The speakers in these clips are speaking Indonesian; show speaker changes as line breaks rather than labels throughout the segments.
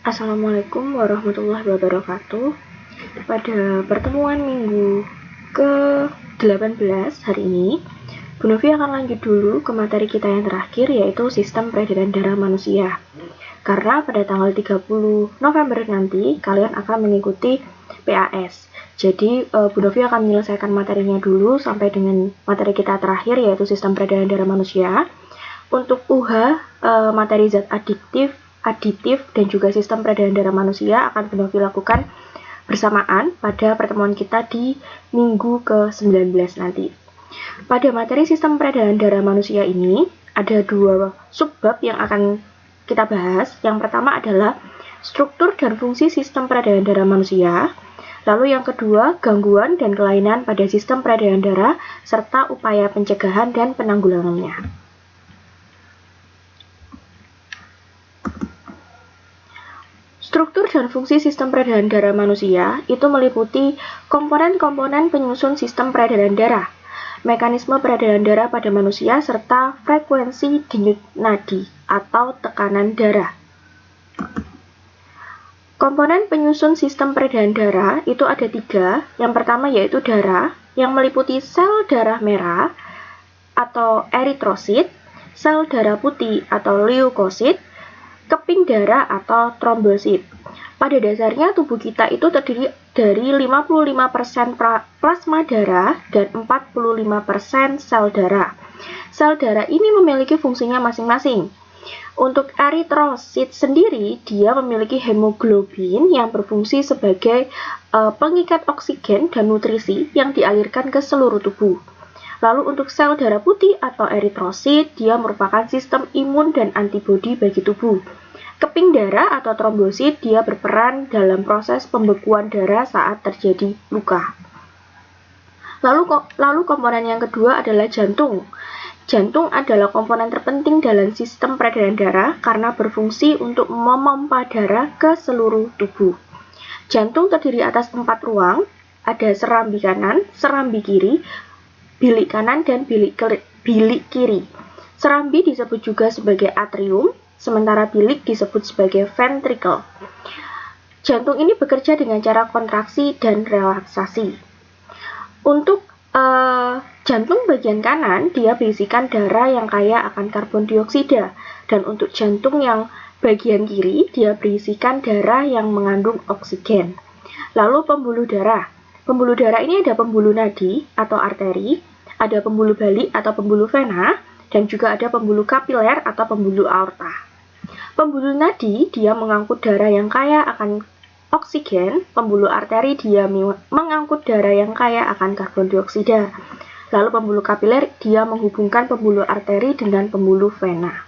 Assalamualaikum warahmatullahi wabarakatuh. Pada pertemuan minggu ke-18 hari ini, Bu Novi akan lanjut dulu ke materi kita yang terakhir, yaitu sistem peredaran darah manusia. Karena pada tanggal 30 November nanti, kalian akan mengikuti PAS. Jadi, Bu Novi akan menyelesaikan materinya dulu sampai dengan materi kita terakhir, yaitu sistem peredaran darah manusia. Untuk UHA, materi zat aditif, dan juga sistem peredaran darah manusia akan Bu Novi lakukan bersamaan pada pertemuan kita di minggu ke-19 nanti. Pada materi sistem peredaran darah manusia ini, ada dua subbab yang akan kita bahas. Yang pertama adalah struktur dan fungsi sistem peredaran darah manusia. Lalu yang kedua, gangguan dan kelainan pada sistem peredaran darah, serta upaya pencegahan dan penanggulangannya. Struktur dan fungsi sistem peredaran darah manusia itu meliputi komponen-komponen penyusun sistem peredaran darah, mekanisme peredaran darah pada manusia, serta frekuensi denyut nadi atau tekanan darah. Komponen penyusun sistem peredaran darah itu ada 3. Yang pertama yaitu darah, yang meliputi sel darah merah atau eritrosit, sel darah putih atau leukosit, keping darah atau trombosit. Pada dasarnya tubuh kita itu terdiri dari 55% plasma darah dan 45% sel darah. Sel darah ini memiliki fungsinya masing-masing. Untuk eritrosit sendiri, dia memiliki hemoglobin yang berfungsi sebagai pengikat oksigen dan nutrisi yang dialirkan ke seluruh tubuh. Lalu untuk sel darah putih atau eritrosit, dia merupakan sistem imun dan antibodi bagi tubuh. Keping darah atau trombosit, dia berperan dalam proses pembekuan darah saat terjadi luka. Lalu komponen yang kedua adalah jantung. Jantung adalah komponen terpenting dalam sistem peredaran darah karena berfungsi untuk memompa darah ke seluruh tubuh. Jantung terdiri atas 4 ruang, ada serambi kanan, serambi kiri, bilik kanan, dan bilik kiri. Serambi disebut juga sebagai atrium, sementara bilik disebut sebagai ventricle. Jantung ini bekerja dengan cara kontraksi dan relaksasi. Untuk jantung bagian kanan, dia berisikan darah yang kaya akan karbon dioksida, dan untuk jantung yang bagian kiri, dia berisikan darah yang mengandung oksigen. Lalu pembuluh darah. Pembuluh darah ini ada pembuluh nadi atau arteri, ada pembuluh balik atau pembuluh vena, dan juga ada pembuluh kapiler atau pembuluh aorta. Pembuluh nadi, dia mengangkut darah yang kaya akan oksigen. Pembuluh arteri, dia mengangkut darah yang kaya akan karbon dioksida. Lalu pembuluh kapiler, dia menghubungkan pembuluh arteri dengan pembuluh vena.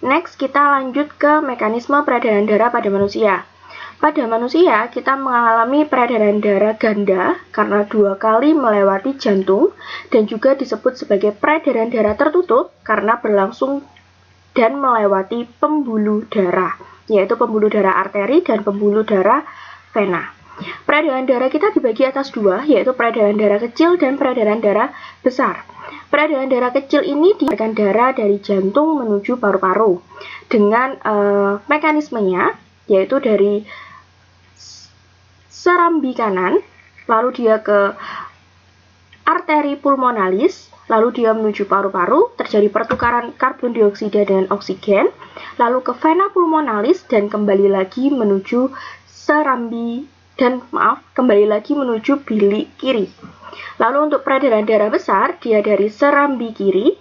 Next, kita lanjut ke mekanisme peredaran darah pada manusia. Pada manusia, kita mengalami peredaran darah ganda karena 2 kali melewati jantung, dan juga disebut sebagai peredaran darah tertutup karena berlangsung dan melewati pembuluh darah, yaitu pembuluh darah arteri dan pembuluh darah vena. Peredaran darah kita dibagi atas 2, yaitu peredaran darah kecil dan peredaran darah besar. Peredaran darah kecil ini dialirkan darah dari jantung menuju paru-paru dengan mekanismenya, yaitu dari serambi kanan, lalu dia ke arteri pulmonalis, lalu dia menuju paru-paru, terjadi pertukaran karbon dioksida dengan oksigen, lalu ke vena pulmonalis dan kembali lagi menuju kembali lagi menuju bilik kiri. Lalu untuk peredaran darah besar, dia dari serambi kiri,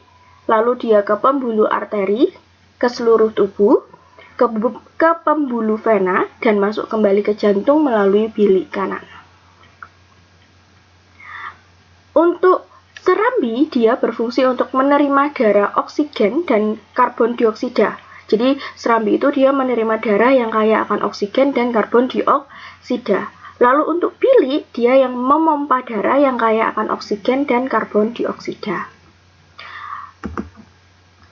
lalu dia ke pembuluh arteri, ke seluruh tubuh, ke pembuluh vena, dan masuk kembali ke jantung melalui bilik kanan. Untuk serambi, dia berfungsi untuk menerima darah oksigen dan karbon dioksida. Jadi serambi itu dia menerima darah yang kaya akan oksigen dan karbon dioksida. Lalu untuk bilik, dia yang memompa darah yang kaya akan oksigen dan karbon dioksida.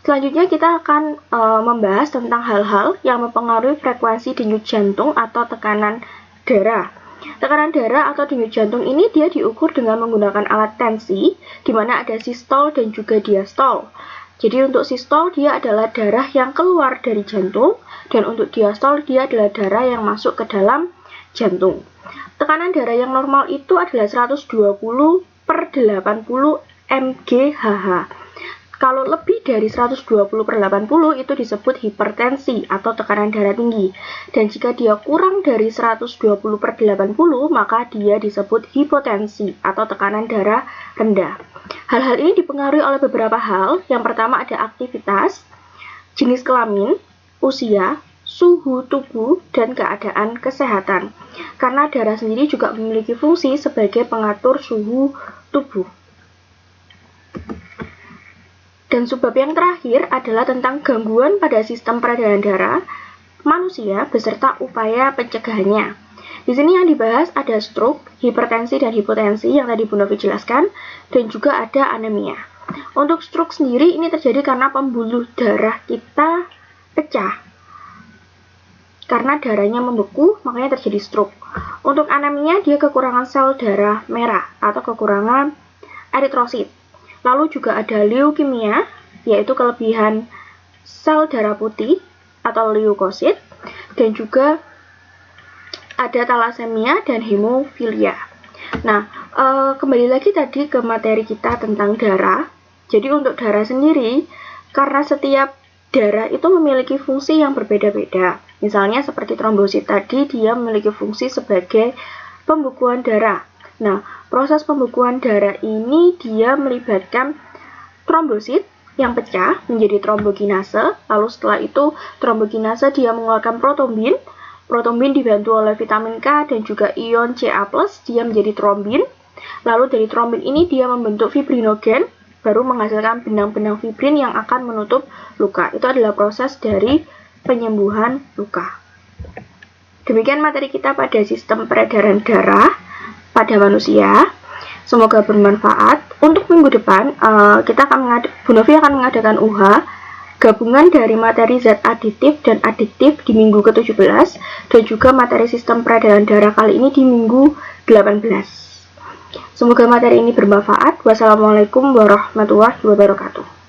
Selanjutnya kita akan membahas tentang hal-hal yang mempengaruhi frekuensi denyut jantung atau tekanan darah. Tekanan darah atau denyut jantung ini dia diukur dengan menggunakan alat tensi, di mana ada sistol dan juga diastol. Jadi untuk sistol dia adalah darah yang keluar dari jantung, dan untuk diastol dia adalah darah yang masuk ke dalam jantung. Tekanan darah yang normal itu adalah 120/80 mGHh. Kalau lebih dari 120/80 itu disebut hipertensi atau tekanan darah tinggi. Dan jika dia kurang dari 120/80 maka dia disebut hipotensi atau tekanan darah rendah. Hal-hal ini dipengaruhi oleh beberapa hal. Yang pertama ada aktivitas, jenis kelamin, usia, suhu tubuh, dan keadaan kesehatan. Karena darah sendiri juga memiliki fungsi sebagai pengatur suhu tubuh. Dan subbab yang terakhir adalah tentang gangguan pada sistem peredaran darah manusia beserta upaya pencegahannya. Di sini yang dibahas ada stroke, hipertensi, dan hipotensi yang tadi Bu Novi jelaskan, dan juga ada anemia. Untuk stroke sendiri ini terjadi karena pembuluh darah kita pecah. Karena darahnya membeku, makanya terjadi stroke. Untuk anemia, dia kekurangan sel darah merah atau kekurangan eritrosit. Lalu juga ada leukemia, yaitu kelebihan sel darah putih atau leukosit, dan juga ada thalassemia dan hemofilia. Nah, kembali lagi tadi ke materi kita tentang darah. Jadi untuk darah sendiri, karena setiap darah itu memiliki fungsi yang berbeda-beda. Misalnya seperti trombosit tadi, dia memiliki fungsi sebagai pembekuan darah. Nah, proses pembekuan darah ini dia melibatkan trombosit yang pecah menjadi trombokinase. Lalu setelah itu trombokinase dia mengeluarkan protombin. Protombin dibantu oleh vitamin K dan juga ion Ca+, dia menjadi trombin. Lalu dari trombin ini dia membentuk fibrinogen, baru menghasilkan benang-benang fibrin yang akan menutup luka. Itu adalah proses dari penyembuhan luka. Demikian materi kita pada sistem peredaran darah pada manusia. Semoga bermanfaat. Untuk minggu depan Bu Novi akan mengadakan UH gabungan dari materi zat aditif dan adiktif di minggu ke-17 dan juga materi sistem peredaran darah kali ini di minggu 18. Semoga materi ini bermanfaat. Wassalamualaikum warahmatullahi wabarakatuh.